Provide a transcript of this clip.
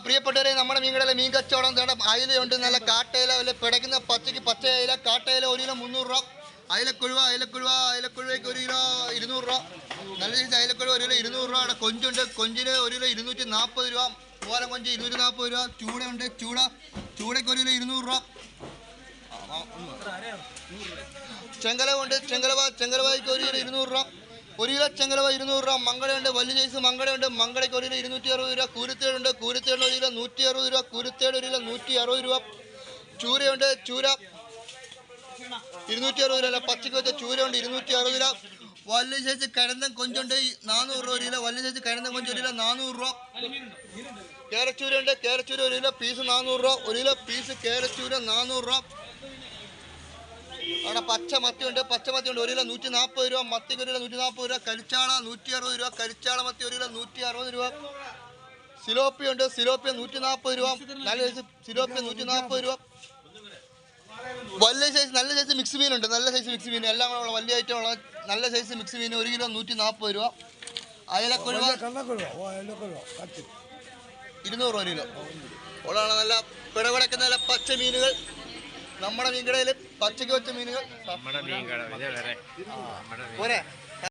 പ്രിയപ്പെട്ടവരെ, നമ്മുടെ മീൻകടയിലെ മീൻ കച്ചവടം അയിലുണ്ട്. നല്ല കാട്ടയില വല്ല പിടയ്ക്കുന്ന പച്ചയ്ക്ക് പച്ച അയില, കാട്ടയില 1 കിലോ 300 രൂപ. അയിലക്കുഴുവയ്ക്ക് 1 കിലോ 200 രൂപ. നല്ല സൈസ് അയിലക്കുഴുവ 1 കിലോ 200 രൂപ. കൊഞ്ചുണ്ട്, കൊഞ്ചിന് 1 കിലോ 240 രൂപ. ഓലം കൊഞ്ച് 240 രൂപ. ചൂടയുണ്ട്, ചൂടയ്ക്ക് 1 കിലോ 200 രൂപ. ചെങ്കലവുണ്ട്, ചെങ്കലവായ്ക്ക് 1 കിലോ 200 രൂപ. 1 കിലോ ചെങ്കലവ 200 രൂപ. മങ്കടയുണ്ട്, വലിയ സൈസ് മങ്കടയുണ്ട്. മങ്കടയ്ക്ക് 1 കിലോ 260 രൂപ. കൂരുത്തേടുണ്ട്, കൂരുത്തേടിന് 1 കിലോ 160 രൂപ. കൂരുത്തേട് 1 കിലോ 160 രൂപ. ചൂരയുണ്ട്, ചൂര 260 രൂപ. പച്ചക്ക് വെച്ച ചൂരയുണ്ട് 260 രൂപ. വലിയ സൈസ് കിഴന്തൻ കൊഞ്ചുണ്ട് 400 രൂപ 1 കിലോ. വലിയ സൈസ് കിഴന്തൻ കൊഞ്ച് 1 കിലോ 400 രൂപ. കേരച്ചൂരുണ്ട്, കേരച്ചൂര 1 കിലോ പീസ് 400 രൂപ. 1 കിലോ പീസ് കേരച്ചൂര 400 രൂപ. അവിടെ പച്ചമത്തിയുണ്ട്, 1 കിലോ 140 രൂപ. മത്തിക്ക് 1 കിലോ 140 രൂപ. കരിച്ചാള 160 രൂപ. കരിച്ചാള മത്തി 1 കിലോ 160 രൂപ. സിലോപ്പിയുണ്ട്, സിലോപ്പിയ 140 രൂപ. നല്ല സൈസ് സിലോപ്പിയ 140 രൂപ. വലിയ സൈസ് നല്ല സൈസ് മിക്സ് മീനുണ്ട്, നല്ല സൈസ് മിക്സ് മീൻ എല്ലാം കൂടെ വലിയ ഐറ്റം ഉള്ള നല്ല സൈസ് മിക്സ് മീൻ 1 കിലോ 140 രൂപ. അയലക്കൊഴുവ 200 രൂപ 1 കിലോ. ഉള്ളതാണ് നല്ല പിടപെടക്കുന്ന നല്ല പച്ച മീനുകൾ. നമ്മുടെ മീൻകടയിൽ പച്ചക്ക് വെച്ച മീനുകൾ.